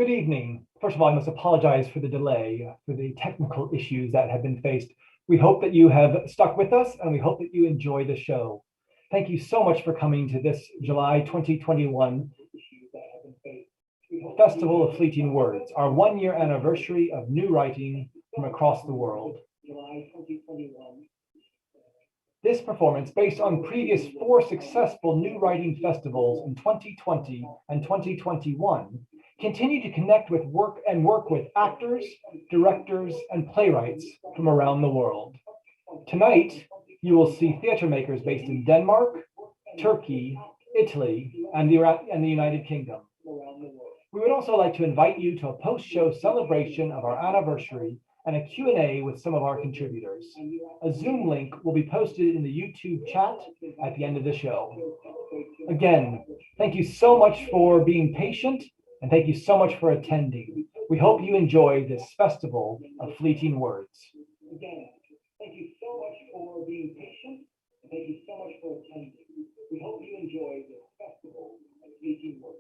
Good evening. First of all, I must apologize for the delay, for the technical issues that have been faced. We hope that you have stuck with us and we hope that you enjoy the show. Thank you so much for coming to this July 2021 Festival of Fleeting Words, our one-year anniversary of new writing from across the world. This performance, based on previous 4 successful new writing festivals in 2020 and 2021, continue to connect with work with actors, directors, and playwrights from around the world. Tonight, you will see theater makers based in Denmark, Turkey, Italy, and the United Kingdom. We would also like to invite you to a post-show celebration of our anniversary and a Q&A with some of our contributors. A Zoom link will be posted in the YouTube chat at the end of the show. Again, thank you so much for being patient, and thank you so much for attending. We hope you enjoy this festival of fleeting words. Again, thank you so much for being patient, and thank you so much for attending. We hope you enjoy this festival of fleeting words.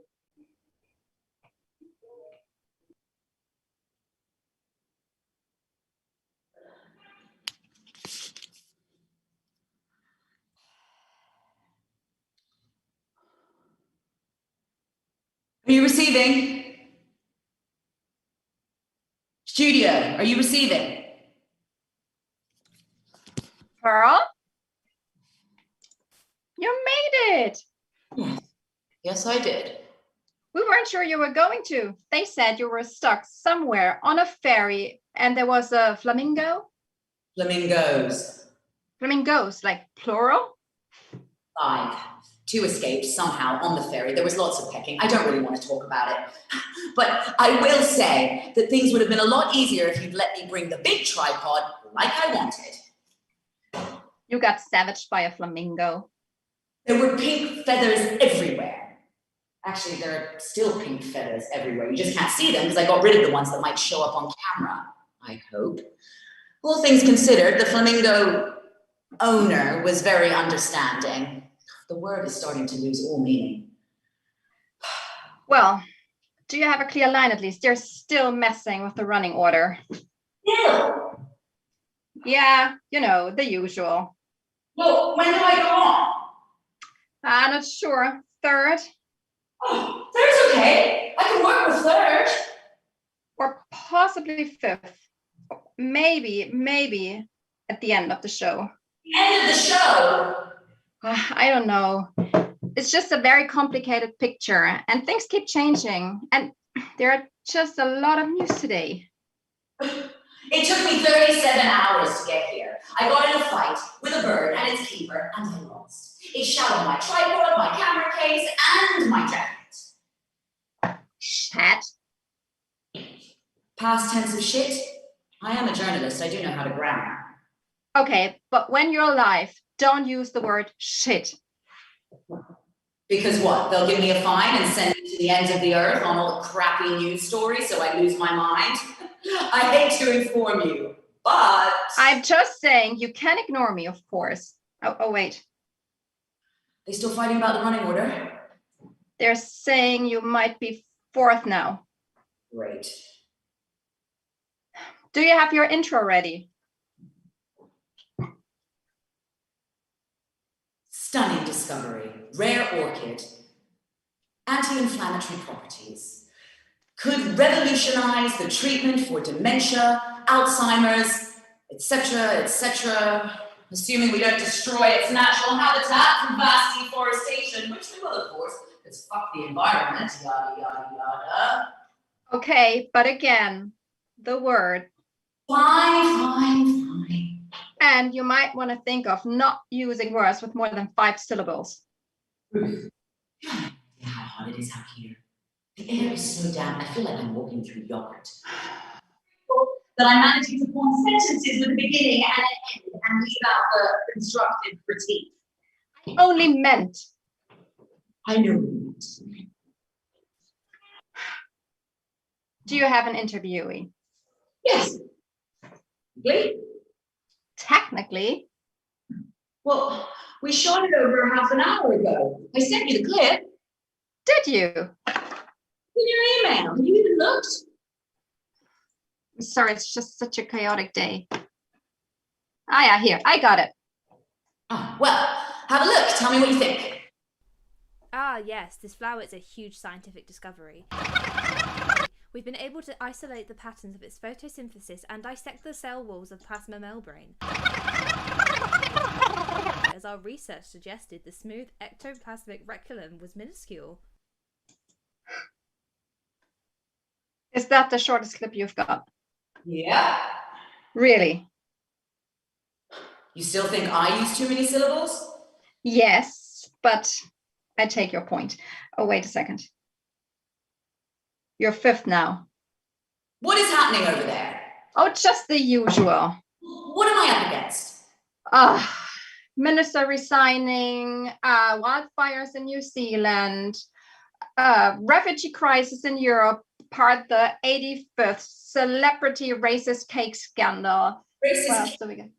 Are you receiving? Studio, are you receiving? Pearl? You made it! Yes, I did. We weren't sure you were going to. They said you were stuck somewhere on a ferry and there was a flamingo. Flamingos. Flamingos, like plural? 5. 2 escaped somehow on the ferry. There was lots of pecking. I don't really want to talk about it. But I will say that things would have been a lot easier if you'd let me bring the big tripod like I wanted. You got savaged by a flamingo. There were pink feathers everywhere. Actually, there are still pink feathers everywhere. You just can't see them because I got rid of the ones that might show up on camera, I hope. All things considered, the flamingo owner was very understanding. The word is starting to lose all meaning. Well, do you have a clear line at least? They're still messing with the running order. Still? Yeah, you know, the usual. Well, when do I go on? I'm not sure. 3rd? Oh, 3rd's okay. I can work with 3rd. Or possibly 5th. Maybe at the end of the show. The end of the show? I don't know. It's just a very complicated picture and things keep changing. And there are just a lot of news today. It took me 37 hours to get here. I got in a fight with a bird and its keeper and I lost. It shot on my tripod, my camera case, and my jacket. Chat. Past tense of shit. I am a journalist. I do know how to grammar. Okay, but when you're alive, don't use the word shit. Because what? They'll give me a fine and send me to the ends of the earth on all the crappy news stories so I lose my mind? I hate to inform you, but... I'm just saying you can ignore me, of course. Oh, wait. They still fighting about the running order? They're saying you might be 4th now. Great. Do you have your intro ready? Stunning discovery, rare orchid, anti-inflammatory properties, could revolutionize the treatment for dementia, Alzheimer's, etc., assuming we don't destroy its natural habitat from vast deforestation, which we will, of course, because fuck the environment, yada, yada, yada. Okay, but again, the word. Fine. And you might want to think of not using words with more than 5 syllables. How hot it is out here. The air is so damp, I feel like I'm walking through yogurt. That I'm managing to form sentences with a beginning and an end and leave out the constructive critique. I only meant. I know you meant. Do you have an interviewee? Yes. Really? Technically. Well, we shot it over half an hour ago. I sent you the clip. Did you? in your email? Have you even looked? Sorry, it's just such a chaotic day. Ah, yeah, here, I got it. Oh, well, have a look. Tell me what you think. Ah, yes, this flower is a huge scientific discovery. We've been able to isolate the patterns of its photosynthesis and dissect the cell walls of plasma membrane. As our research suggested, the smooth ectoplasmic reticulum was minuscule. Is that the shortest clip you've got? Yeah. Really? You still think I use too many syllables? Yes, but I take your point. Oh, wait a second. You're fifth now. What is happening over there? Oh, just the usual. What am I up against? Minister resigning, wildfires in New Zealand, refugee crisis in Europe, part the 85th, celebrity racist cake scandal. Racist. What else do we get?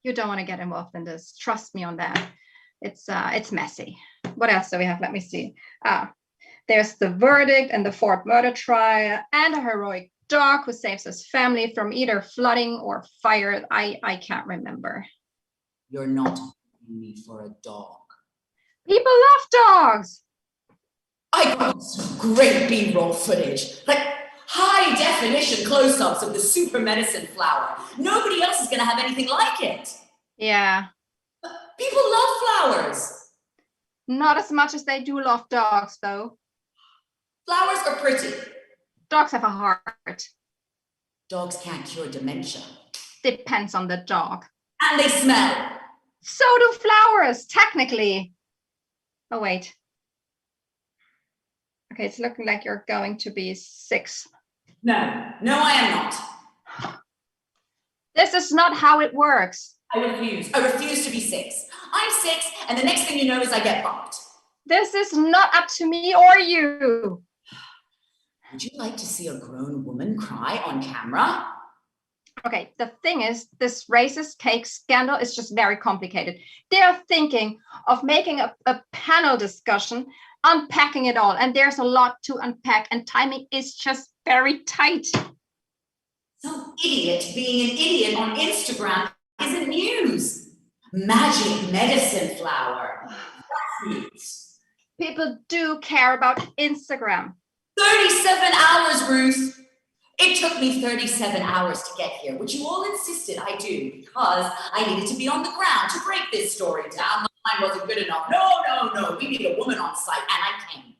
You don't want to get involved in this. Trust me on that. It's messy. What else do we have? Let me see. There's the verdict and the Ford murder trial, and a heroic dog who saves his family from either flooding or fire. I can't remember. You're not asking me for a dog. People love dogs. I got some great B-roll footage, like high definition close-ups of the super medicine flower. Nobody else is gonna have anything like it. Yeah. People love flowers. Not as much as they do love dogs, though. Flowers are pretty. Dogs have a heart. Dogs can't cure dementia. Depends on the dog. And they smell. So do flowers, technically. Oh, wait. Okay, it's looking like you're going to be sixth. No, I am not. This is not how it works. I refuse to be six. I'm six, and the next thing you know is I get bumped. This is not up to me or you. Would you like to see a grown woman cry on camera? Okay, the thing is, this racist cake scandal is just very complicated. They're thinking of making a panel discussion, unpacking it all, and there's a lot to unpack, and timing is just very tight. Some idiot being an idiot on Instagram isn't news. Magic medicine flower. People do care about Instagram. 37 hours, Ruth. It took me 37 hours to get here, which you all insisted I do because I needed to be on the ground to break this story down. The line wasn't good enough. No. We need a woman on site, and I came.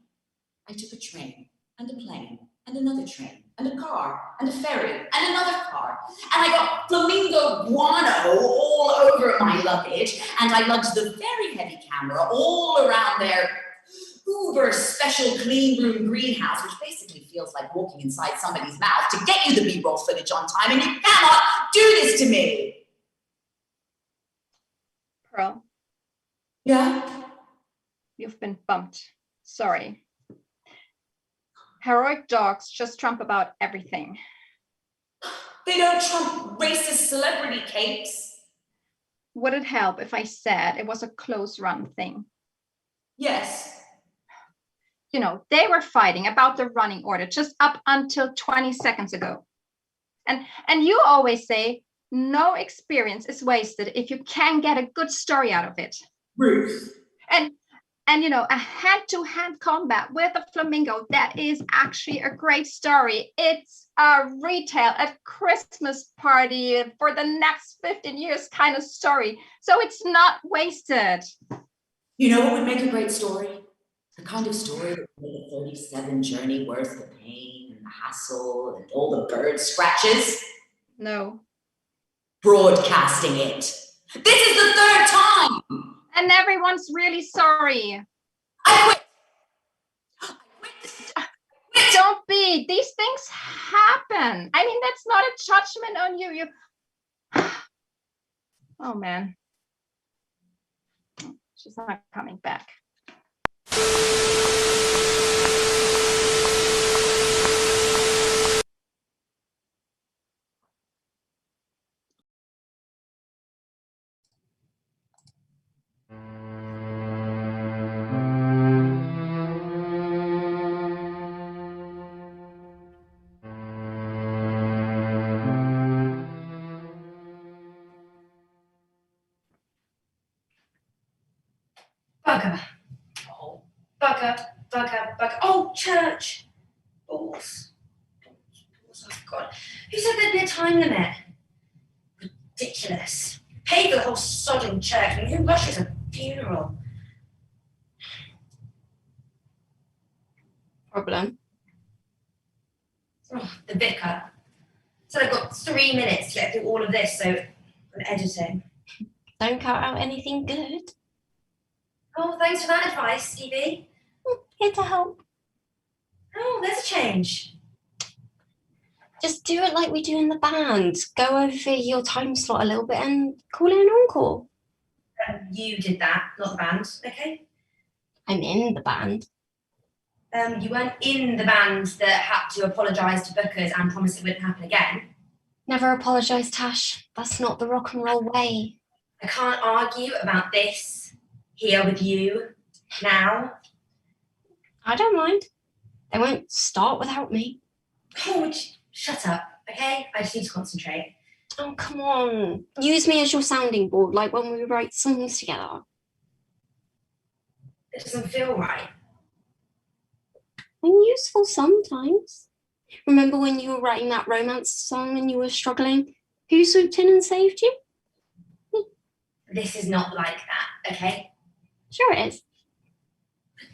I took a train and a plane and another train and a car and a ferry and another car. And I got flamingo guano all over my luggage, and I lugged the very heavy camera all around their uber special clean room greenhouse, which basically feels like walking inside somebody's mouth to get you the B-roll footage on time, and you cannot do this to me. Pearl. Yeah? You've been bumped. Sorry. Heroic dogs just trump about everything. They don't trump racist celebrity capes. Would it help if I said it was a close run thing? Yes. You know, they were fighting about the running order just up until 20 seconds ago. And you always say, no experience is wasted if you can get a good story out of it. Ruth. And you know, a hand-to-hand combat with a flamingo, that is actually a great story. It's a retail, a Christmas party for the next 15 years kind of story. So it's not wasted. You know what would make a great story? The kind of story that made a 37 journey worth the pain and the hassle and all the bird scratches. No. Broadcasting it. This is the third time. And everyone's really sorry. I quit. Don't be. These things happen. I mean, that's not a judgment on you. Oh, man. She's not coming back. Bugger. Oh, bugger, bugger, bugger. Oh, church. Balls. Balls, oh, God. Who said there'd be a time limit? Ridiculous. Pay for the whole sodding church. I mean, who rushes a funeral? Problem. Oh, the vicar. So I've got 3 minutes to get through all of this, so I'm editing. Don't cut out anything good. Oh, thanks for that advice, Evie. Here to help. Oh, there's a change. Just do it like we do in the band. Go over your time slot a little bit and call it an encore. You did that, not the band, okay? I'm in the band. You weren't in the band that had to apologise to bookers and promise it wouldn't happen again. Never apologise, Tash. That's not the rock and roll way. I can't argue about this here with you now. I don't mind. They won't start without me. Oh, shut up, okay? I just need to concentrate. Oh, come on. Use me as your sounding board, like when we write songs together. It doesn't feel right. I'm useful sometimes. Remember when you were writing that romance song and you were struggling? Who swooped in and saved you? This is not like that, okay? Sure it is.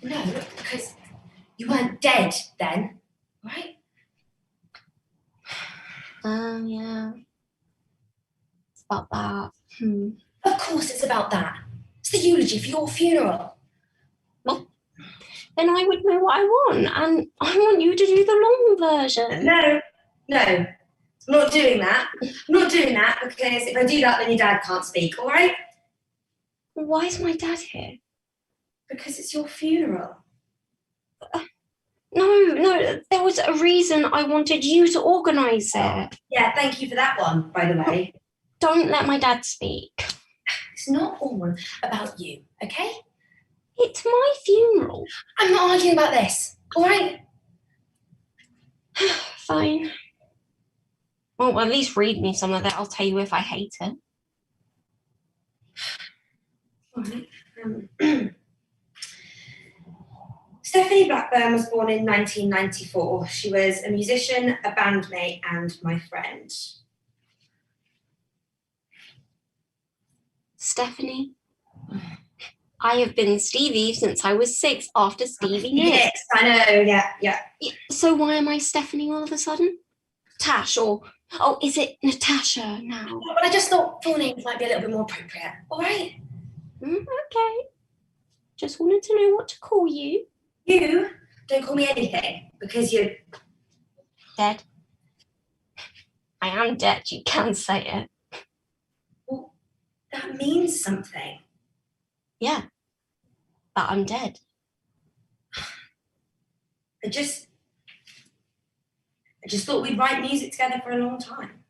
No, because you weren't dead then, right? Yeah. It's about that. Of course it's about that. It's the eulogy for your funeral. Well, then I would know what I want, and I want you to do the long version. No, I'm not doing that. I'm not doing that because if I do that, then your dad can't speak, all right? Why is my dad here? Because it's your funeral. No, there was a reason I wanted you to organise it. Yeah, thank you for that one, by the way. Don't let my dad speak. It's not all about you, okay? It's my funeral. I'm not arguing about this, all right? Fine. Well, at least read me some of it. I'll tell you if I hate it. All right. Stephanie Blackburn was born in 1994. She was a musician, a bandmate, and my friend. Stephanie, I have been Stevie since I was 6 after Stevie Nicks. Yes, I know, yeah. So why am I Stephanie all of a sudden? Tash or, is it Natasha now? But I just thought full names might be a little bit more appropriate, all right? Okay. Just wanted to know what to call you. You don't call me anything because you're dead. I am dead, you can say it. Well, that means something. Yeah, but I'm dead. I just thought we'd write music together for a long time.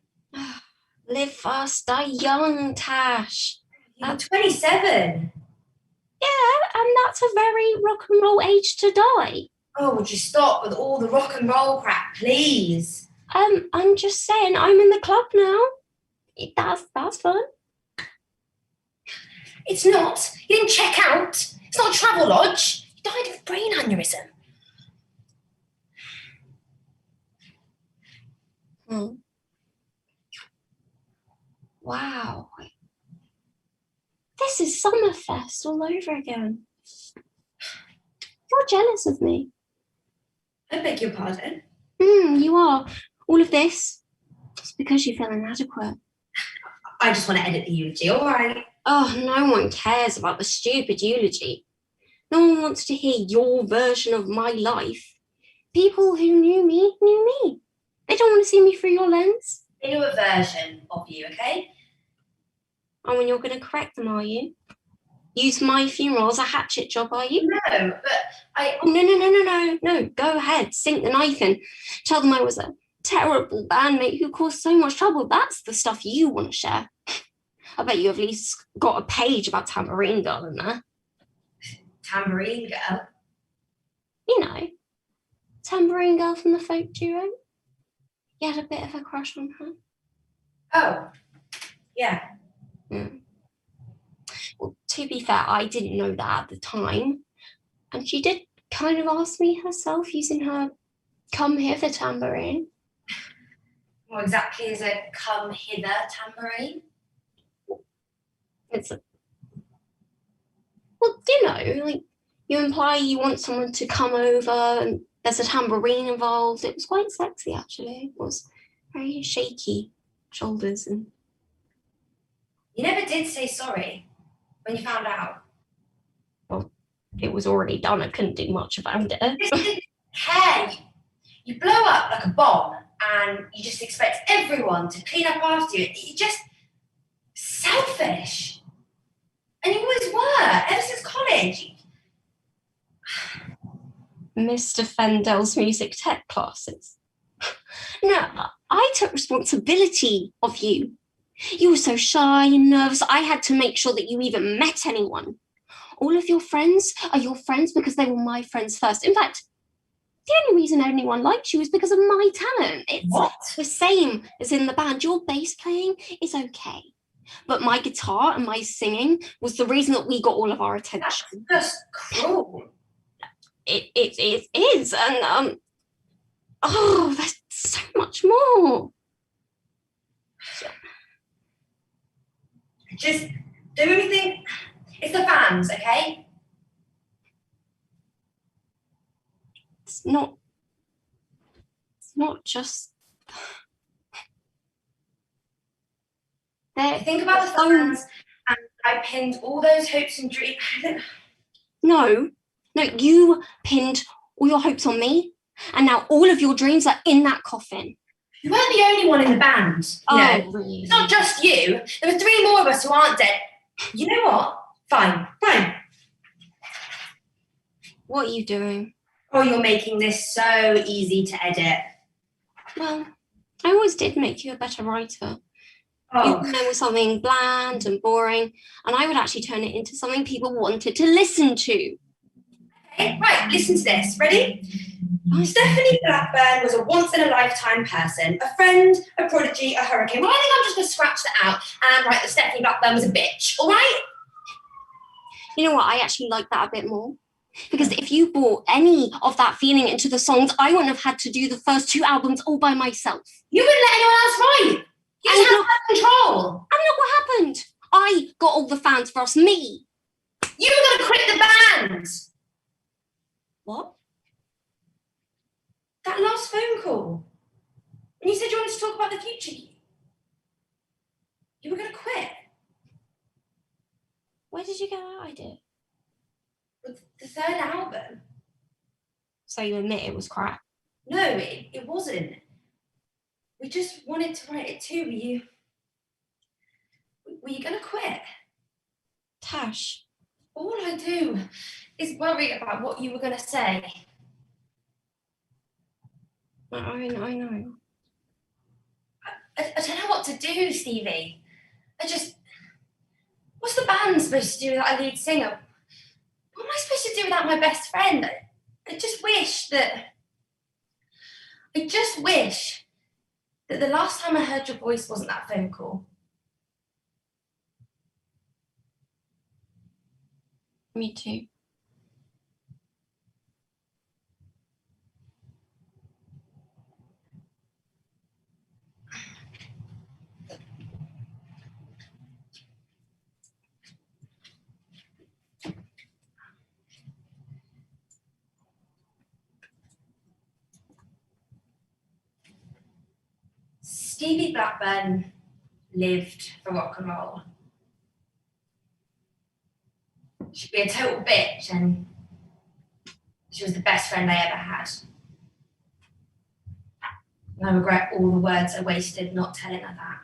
Live fast, die young, Tash. You're 27. Yeah, and that's a very rock and roll age to die. Oh, would you stop with all the rock and roll crap, please? I'm just saying, I'm in the club now. That's fun. It's not. You didn't check out. It's not a travel lodge. You died of a brain aneurysm. Wow. This is Summerfest all over again. You're jealous of me. I beg your pardon. You are. All of this, it's because you feel inadequate. I just want to edit the eulogy, all right? Oh, no one cares about the stupid eulogy. No one wants to hear your version of my life. People who knew me knew me. They don't want to see me through your lens. They knew a version of you, okay? Oh, and you're going to correct them, are you? Use my funeral as a hatchet job, are you? No, but I... Oh, no. Go ahead, sink the knife in. Tell them I was a terrible bandmate who caused so much trouble. That's the stuff you want to share. I bet you at least got a page about Tambourine Girl in there. Tambourine Girl? You know, Tambourine Girl from the folk duo. You had a bit of a crush on her. Oh, yeah. Well, to be fair, I didn't know that at the time. And she did kind of ask me herself using her come hither tambourine. What exactly is a come hither tambourine? It's a, well, you know, like you imply you want someone to come over and there's a tambourine involved. It was quite sexy, actually. It was very shaky shoulders and You never did say sorry when you found out. it was already done. I couldn't do much about it. You just didn't care. You blow up like a bomb and you just expect everyone to clean up after you. You're just selfish. And you always were, ever since college. Mr. Fendel's music tech classes. No, I took responsibility of you. You were so shy and nervous. I had to make sure that you even met anyone. All of your friends are your friends because they were my friends first. In fact, the only reason anyone likes you is because of my talent. It's the same as in the band. Your bass playing is okay, but my guitar and my singing was the reason that we got all of our attention. That's just cruel. It is, and oh, there's so much more. Just do anything. It's the fans, okay? It's not just. I think about the fans, and I pinned all those hopes and dreams. No, you pinned all your hopes on me, and now all of your dreams are in that coffin. You weren't the only one in the band. You know? Really? It's not just you. There were 3 more of us who aren't dead. You know what? Fine. What are you doing? Oh, you're making this so easy to edit. Well, I always did make you a better writer. Oh, You know, something bland and boring, and I would actually turn it into something people wanted to listen to. okay. Right, listen to this. Ready? Stephanie Blackburn was a once-in-a-lifetime person, a friend, a prodigy, a hurricane. Well, I think I'm just going to scratch that out and write that Stephanie Blackburn was a bitch, all right? You know what? I actually like that a bit more. Because if you brought any of that feeling into the songs, I wouldn't have had to do the first 2 albums all by myself. You wouldn't let anyone else write. You just have control. And look what happened. I got all the fans for us, me. You were going to quit the band. What? That last phone call. When you said you wanted to talk about the future, you were going to quit. Where did you get that idea? With the 3rd album. So you admit it was crap? No, it wasn't. We just wanted to write it too. Were you going to quit? Tash. All I do is worry about what you were going to say. I know. I don't know what to do, Stevie. What's the band supposed to do without a lead singer? What am I supposed to do without my best friend? I just wish that the last time I heard your voice wasn't that phone call. Me too. Stevie Blackburn lived for rock and roll. She'd be a total bitch, and she was the best friend I ever had. And I regret all the words I wasted not telling her that.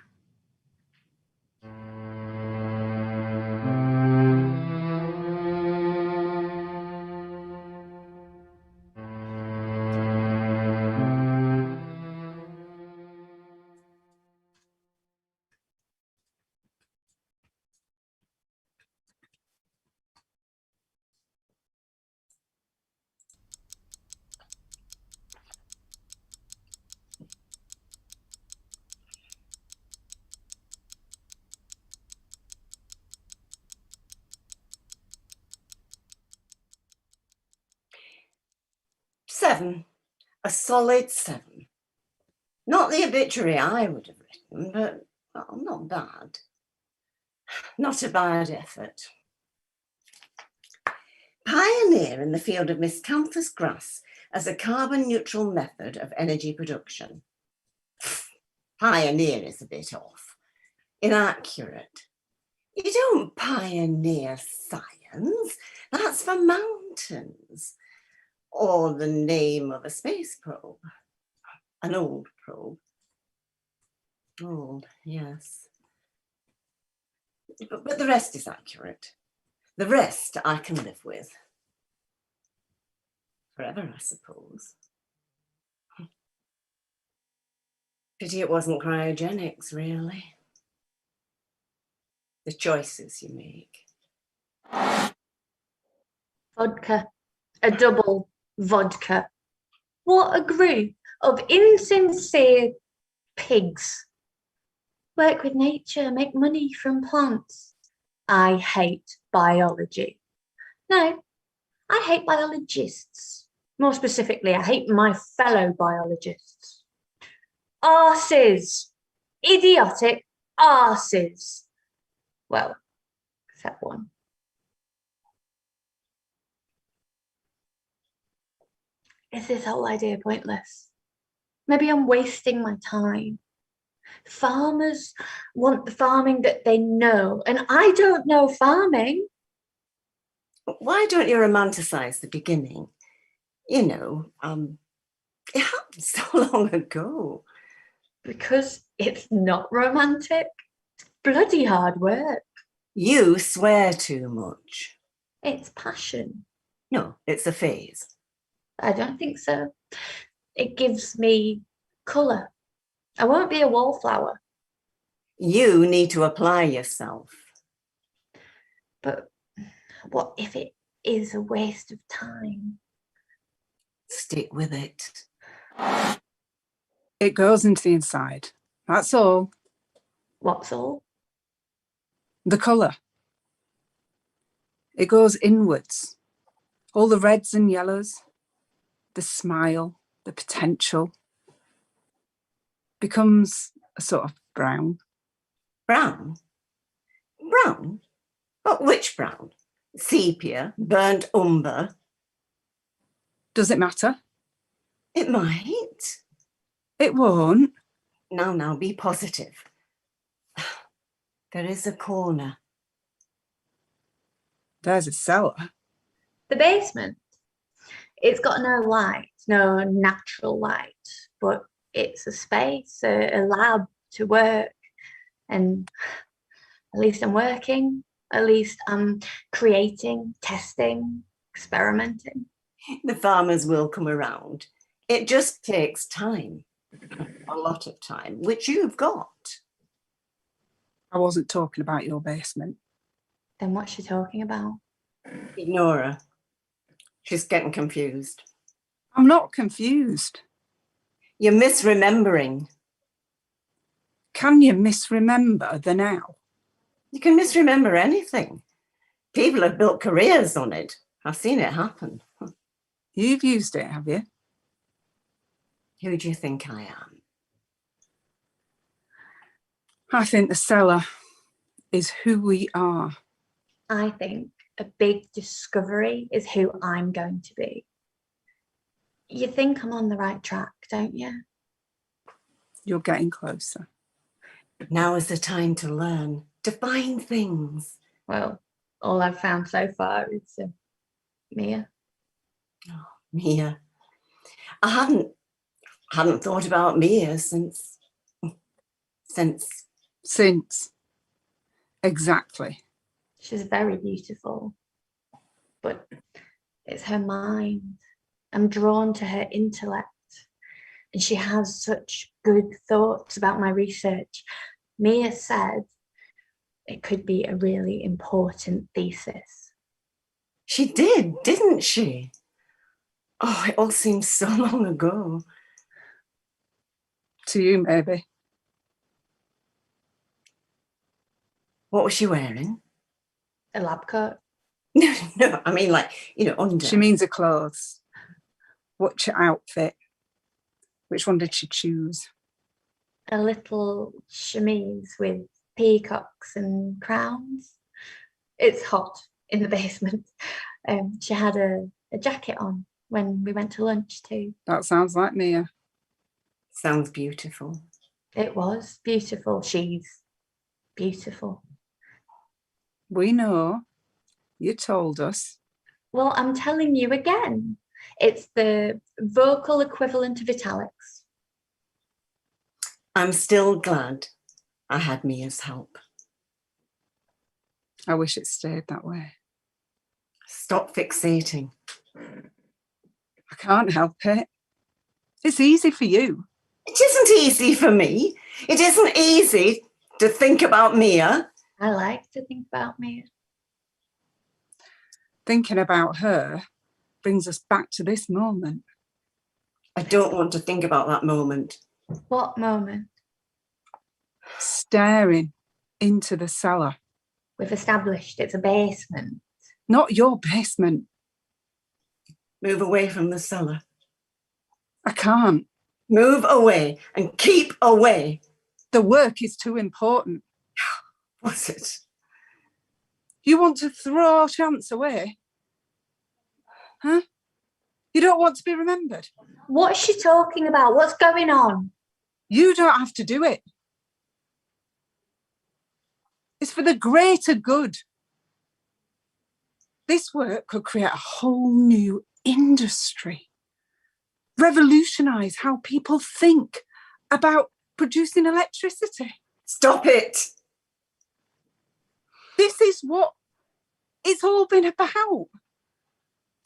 7. A solid 7. Not the obituary I would have written, but well, not bad. Not a bad effort. Pioneer in the field of miscanthus grass as a carbon-neutral method of energy production. Pioneer is a bit off. Inaccurate. You don't pioneer science. That's for mountains. Or the name of a space probe. An old probe. Old, yes. But the rest is accurate. The rest I can live with. Forever, I suppose. Pity it wasn't cryogenics, really. The choices you make. Vodka. A double vodka. What a group of insincere pigs. Work with nature, make money from plants. I hate biology. No, I hate biologists. More specifically, I hate my fellow biologists. Arses. Idiotic arses. Well, except one. Is this whole idea pointless? Maybe I'm wasting my time. Farmers want the farming that they know, and I don't know farming. Why don't you romanticize the beginning? You know, it happened so long ago. Because it's not romantic. It's bloody hard work. You swear too much. It's passion. No, it's a phase. I don't think so. It gives me colour. I won't be a wallflower. You need to apply yourself. But what if it is a waste of time? Stick with it. It goes into the inside. That's all. What's all? The colour. It goes inwards. All the reds and yellows, the smile, the potential, becomes a sort of brown. Brown? Brown? But which brown? Sepia, burnt umber? Does it matter? It might. It won't. Now, be positive. There is a corner. There's a cellar. The basement. It's got no light, no natural light, but it's a space, a lab to work. And at least I'm working. At least I'm creating, testing, experimenting. The farmers will come around. It just takes time. A lot of time, which you've got. I wasn't talking about your basement. Then what's she talking about? Ignore her. She's getting confused. I'm not confused. You're misremembering. Can you misremember the now? You can misremember anything. People have built careers on it. I've seen it happen. You've used it, have you? Who do you think I am? I think the cellar is who we are. I think a big discovery is who I'm going to be. You think I'm on the right track, don't you? You're getting closer. Now is the time to learn, to find things. Well, all I've found so far is Mia. Oh, Mia. I hadn't thought about Mia since. Exactly. She's very beautiful, but it's her mind. I'm drawn to her intellect, and she has such good thoughts about my research. Mia said it could be a really important thesis. She did, didn't she? Oh, it all seems so long ago. To you, maybe. What was she wearing? A lab coat. No, I mean like, under. She means her clothes. What's your outfit? Which one did she choose? A little chemise with peacocks and crowns. It's hot in the basement. She had a jacket on when we went to lunch too. That sounds like Mia. Sounds beautiful. It was beautiful. She's beautiful. We know. You told us. Well, I'm telling you again. It's the vocal equivalent of italics. I'm still glad I had Mia's help. I wish it stayed that way. Stop fixating. I can't help it. It's easy for you. It isn't easy for me. It isn't easy to think about Mia. I like to think about Mia. Thinking about her brings us back to this moment. I don't want to think about that moment. What moment? Staring into the cellar. We've established it's a basement. Not your basement. Move away from the cellar. I can't. Move away and keep away. The work is too important. Was it? You want to throw our chance away? Huh? You don't want to be remembered? What's she talking about? What's going on? You don't have to do it. It's for the greater good. This work could create a whole new industry. Revolutionise how people think about producing electricity. Stop it. This is what it's all been about.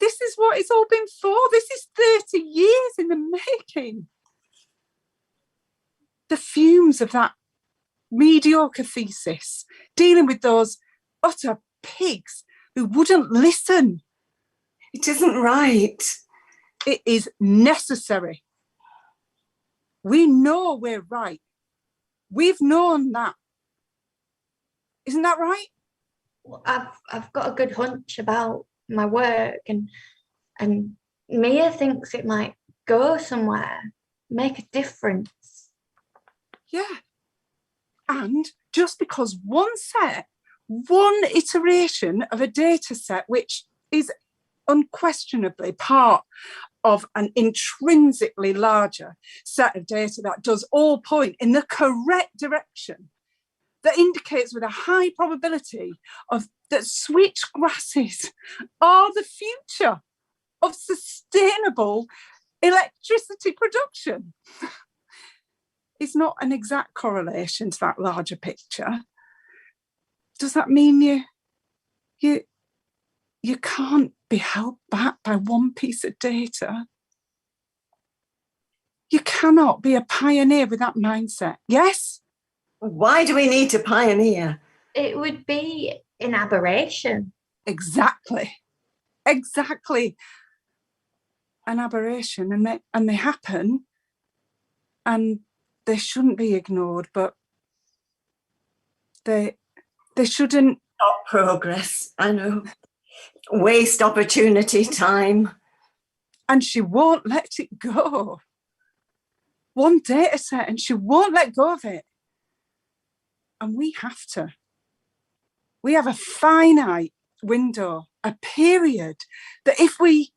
This is what it's all been for. This is 30 years in the making. The fumes of that mediocre thesis, dealing with those utter pigs who wouldn't listen. It isn't right. It is necessary. We know we're right. We've known that. Isn't that right? Well, I've got a good hunch about my work, and Mia thinks it might go somewhere, make a difference. Yeah. And just because one iteration of a data set, which is unquestionably part of an intrinsically larger set of data that does all point in the correct direction, that indicates with a high probability that switch grasses are the future of sustainable electricity production. It's not an exact correlation to that larger picture. Does that mean you can't be held back by one piece of data? You cannot be a pioneer with that mindset. Yes? Why do we need to pioneer? It would be an aberration. Exactly. An aberration, and they happen, and they shouldn't be ignored, but they shouldn't. Stop progress, I know. Waste opportunity, time. And she won't let it go. One data set, and she won't let go of it. And we have to. We have a finite window, a period, that if we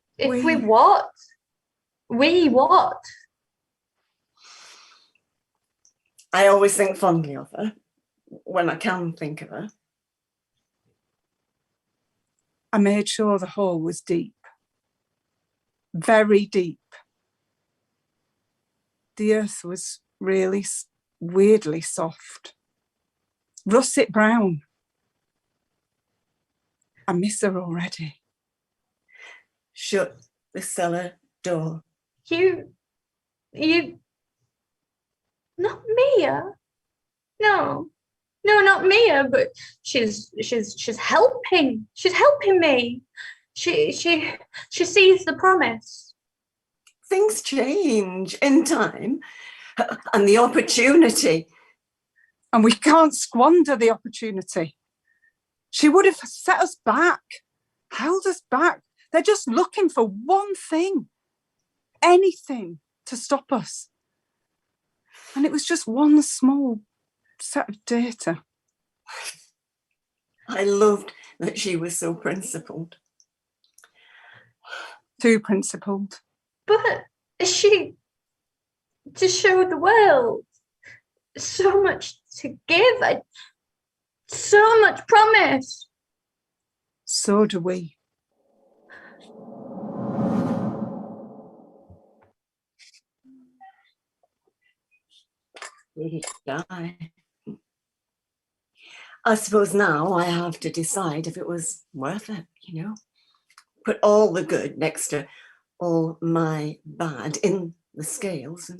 what? We what? I always think fondly of her when I can think of her. I made sure the hole was deep, very deep. The earth was really weirdly soft, russet brown. I miss her already. Shut the cellar door. You, not Mia. No, not Mia. But she's helping. She's helping me. She sees the promise. Things change in time, and the opportunity. And we can't squander the opportunity. She would have set us back. held us back. They're just looking for one thing, anything to stop us. And it was just one small set of data. I loved that she was so principled. Too principled. But she, to show the world, so much to give, so much promise. So do we. Really die. I suppose now I have to decide if it was worth it, you know? Put all the good next to all my bad in the scales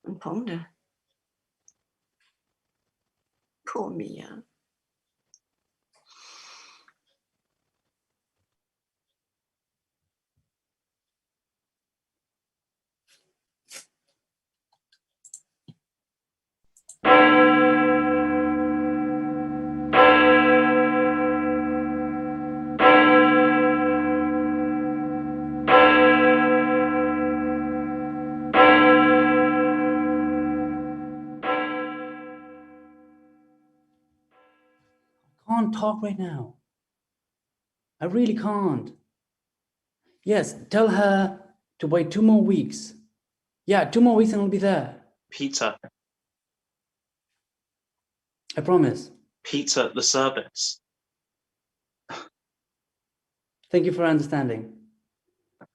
and ponder. Poor Mia. I can't talk right now. I really can't. Yes, tell her to wait 2 more weeks. Yeah, 2 more weeks and I'll be there. Peter, I promise. Peter, the service. Thank you for understanding.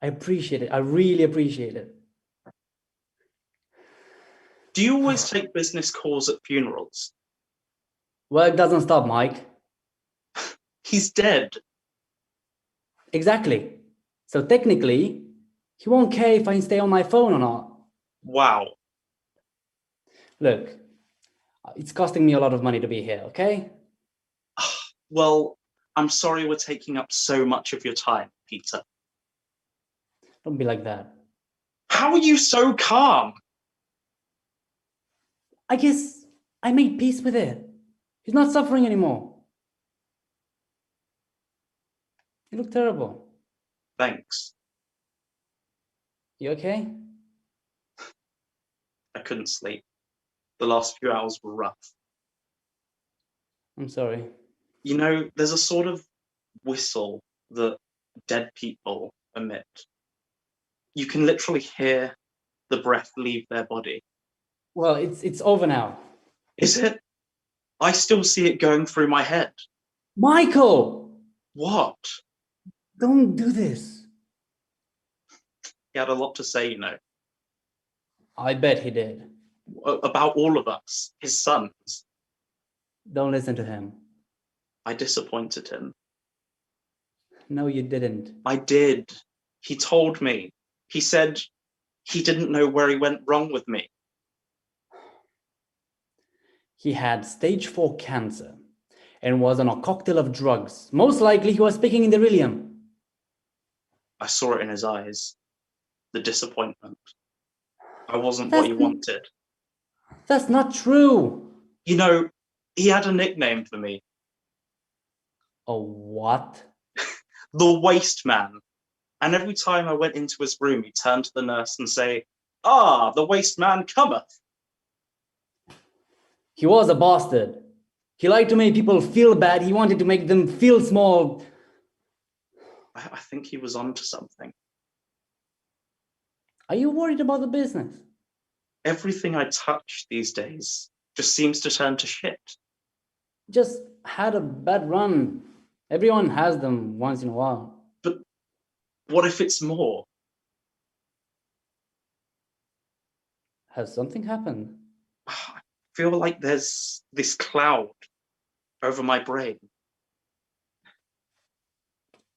I appreciate it. I really appreciate it. Do you always take business calls at funerals? Work doesn't stop, Mike. He's dead. Exactly. So technically, he won't care if I stay on my phone or not. Wow. Look, it's costing me a lot of money to be here, okay? Well, I'm sorry we're taking up so much of your time, Peter. Don't be like that. How are you so calm? I guess I made peace with it. He's not suffering anymore. You look terrible. Thanks. You okay? I couldn't sleep. The last few hours were rough. I'm sorry. You know, there's a sort of whistle that dead people emit. You can literally hear the breath leave their body. Well, it's over now. Is it? I still see it going through my head. Michael! What? Don't do this. He had a lot to say, you know. I bet he did. About all of us, his sons. Don't listen to him. I disappointed him. No, you didn't. I did. He told me. He said he didn't know where he went wrong with me. He had stage 4 cancer and was on a cocktail of drugs. Most likely he was speaking in delirium. I saw it in his eyes. The disappointment. I wasn't what he wanted. That's not true. You know, he had a nickname for me. A what? The Waste Man. And every time I went into his room, he'd turn to the nurse and say, "Ah, the Waste Man cometh." He was a bastard. He liked to make people feel bad. He wanted to make them feel small. I think he was onto something. Are you worried about the business? Everything I touch these days just seems to turn to shit. Just had a bad run. Everyone has them once in a while. But what if it's more? Has something happened? I feel like there's this cloud over my brain.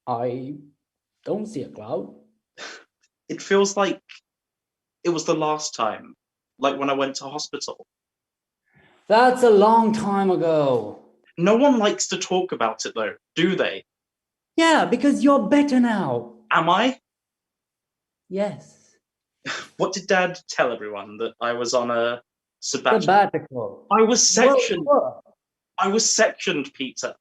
I don't see a cloud. It feels like it was the last time, like when I went to hospital. That's a long time ago. No one likes to talk about it though, do they? Yeah, because you're better now. Am I? Yes. What did Dad tell everyone? That I was on a sabbatical? Sabbatical. I was sectioned. What? I was sectioned, Peter.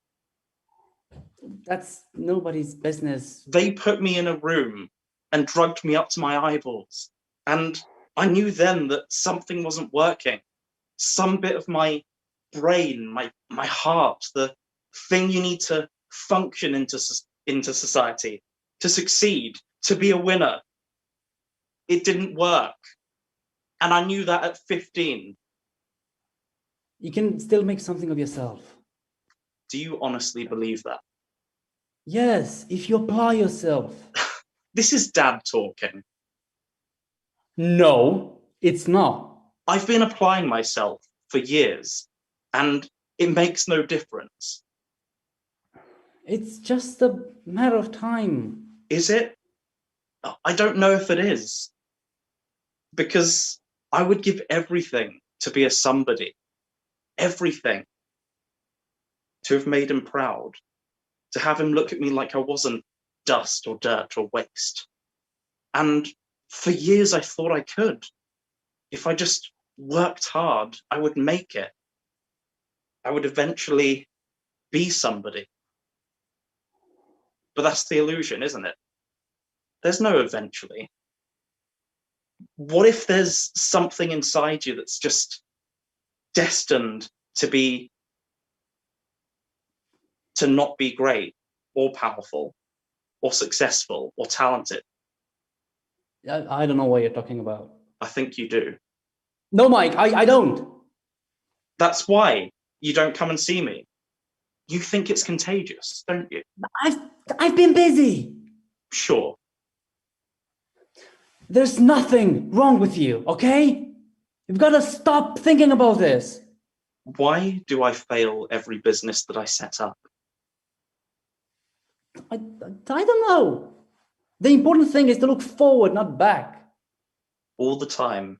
That's nobody's business. They put me in a room and drugged me up to my eyeballs. And I knew then that something wasn't working. Some bit of my brain, my heart, the thing you need to function into society, to succeed, to be a winner, it didn't work. And I knew that at 15. You can still make something of yourself. Do you honestly believe that? Yes, if you apply yourself. This is Dad talking. No, it's not. I've been applying myself for years, and it makes no difference. It's just a matter of time. Is it? I don't know if it is. Because I would give everything to be a somebody. Everything. To have made him proud. To have him look at me like I wasn't dust or dirt or waste. And for years I thought I could. If I just worked hard, I would make it. I would eventually be somebody. But that's the illusion, isn't it? There's no eventually. What if there's something inside you that's just destined to not be great or powerful or successful or talented? I don't know what you're talking about. I think you do. No, Mike, I don't. That's why you don't come and see me. You think it's contagious, don't you? I've been busy. Sure. There's nothing wrong with you, okay? You've got to stop thinking about this. Why do I fail every business that I set up? I don't know. The important thing is to look forward, not back. All the time,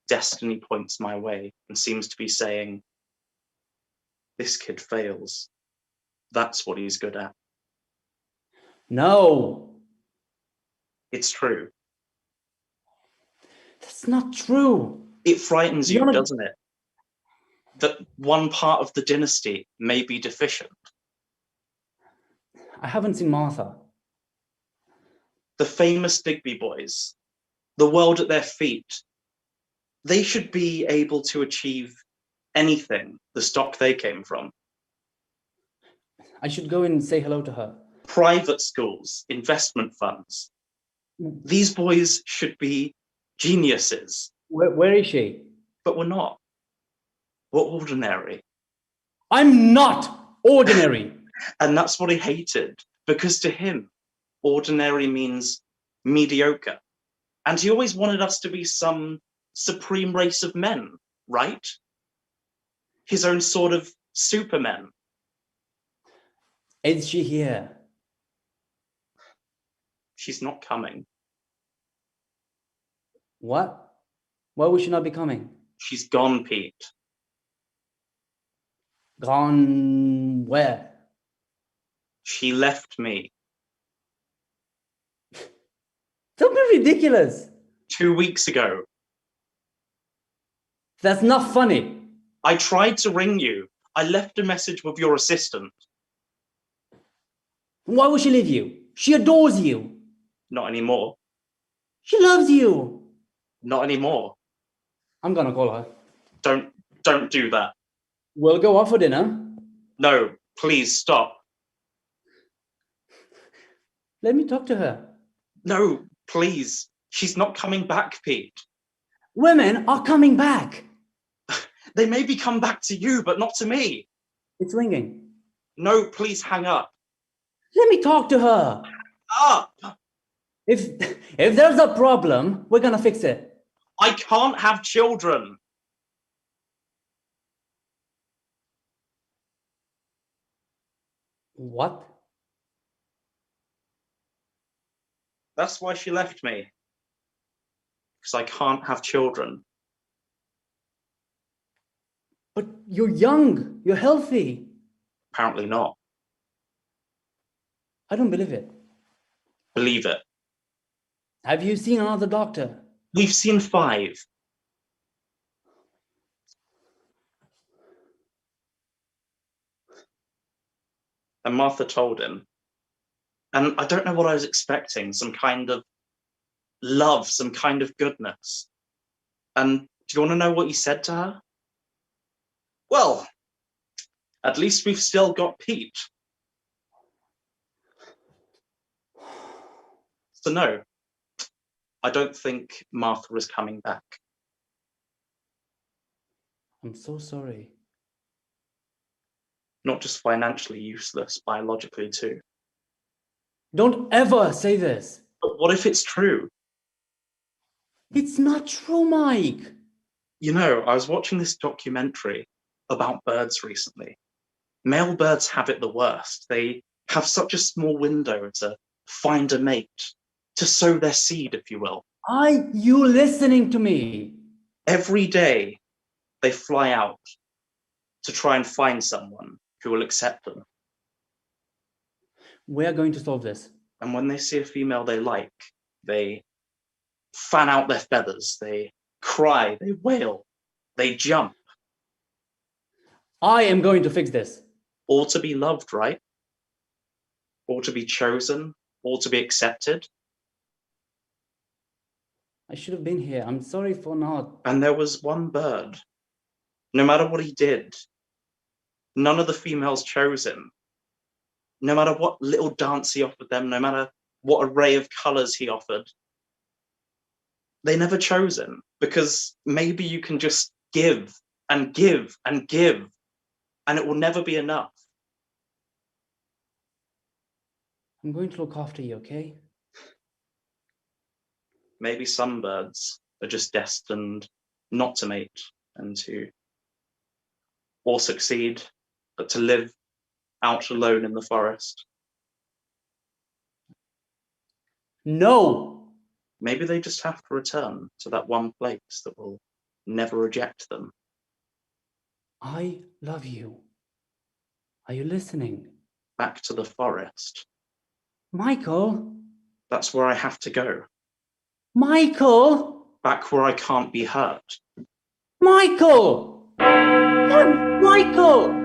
destiny points my way and seems to be saying, this kid fails. That's what he's good at. No. It's true. That's not true. It frightens you, doesn't it? That one part of the dynasty may be deficient. I haven't seen Martha. The famous Digby boys, the world at their feet, they should be able to achieve anything the stock they came from. I should go and say hello to her. Private schools, investment funds. These boys should be geniuses. Where is she? But we're not. We're ordinary. I'm not ordinary. And that's what he hated, because to him, ordinary means mediocre. And he always wanted us to be some supreme race of men, right? His own sort of supermen. Is she here? She's not coming. What? Why would she not be coming? She's gone, Pete. Gone where? She left me. Don't be ridiculous. 2 weeks ago. That's not funny. I tried to ring you. I left a message with your assistant. Why would she leave you? She adores you. Not anymore. She loves you. Not anymore. I'm gonna call her. Don't do that. We'll go out for dinner. No, please stop. Let me talk to her. No, please. She's not coming back, Pete. Women are coming back. They maybe come back to you, but not to me. It's ringing. No, please hang up. Let me talk to her. Up! If there's a problem, we're gonna fix it. I can't have children. What? That's why she left me. Because I can't have children. But you're young. You're healthy. Apparently not. I don't believe it. Believe it. Have you seen another doctor? We've seen 5. And Martha told him. And I don't know what I was expecting, some kind of love, some kind of goodness. And do you want to know what he said to her? Well, at least we've still got Pete. So no, I don't think Martha is coming back. I'm so sorry. Not just financially useless, biologically too. Don't ever say this. But what if it's true? It's not true, Mike. You know, I was watching this documentary about birds recently. Male birds have it the worst. They have such a small window to find a mate, to sow their seed, if you will. Are you listening to me? Every day, they fly out to try and find someone who will accept them. We're going to solve this. And when they see a female they like, they fan out their feathers, they cry, they wail, they jump. I am going to fix this. All to be loved, right? All to be chosen, all to be accepted. I should have been here. I'm sorry for not. And there was one bird. No matter what he did, none of the females chose him. No matter what little dance he offered them, no matter what array of colors he offered, they never chose him, because maybe you can just give and give and give, and it will never be enough. I'm going to look after you, okay? Maybe some birds are just destined not to mate and to or succeed, but to live out alone in the forest. No! Maybe they just have to return to that one place that will never reject them. I love you. Are you listening? Back to the forest. Michael? That's where I have to go. Michael? Back where I can't be hurt. Michael! No, Michael!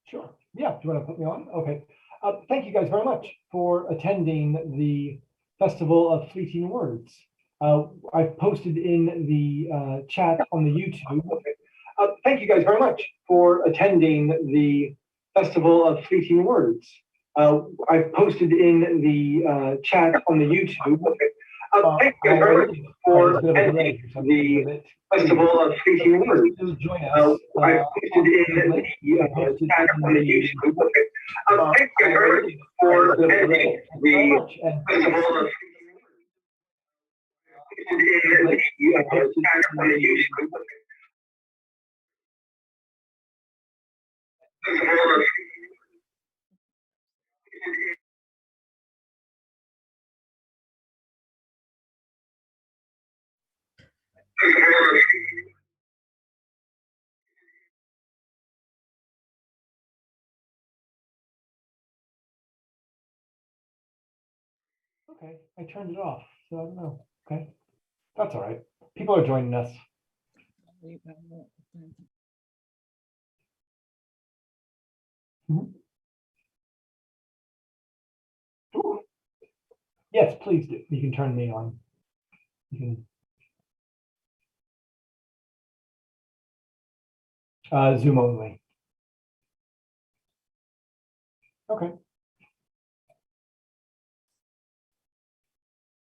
Sure. Yeah. Do you want to put me on? Okay. Thank you guys very much for attending the Festival of Fleeting Words. I've posted in the chat on the YouTube. Thank you guys very much for attending the Festival of Fleeting Words. I've posted in the chat on the YouTube. Thank you guys very much for attending the Festival of Fleeting Words. Join us. I've posted in the chat on the YouTube. Thank you very much for attending the Festival of Okay, I turned it off, so I don't know. Okay, that's all right. People are joining us. Mhm. Yes, please do. You can turn me on. You can Zoom only. Okay.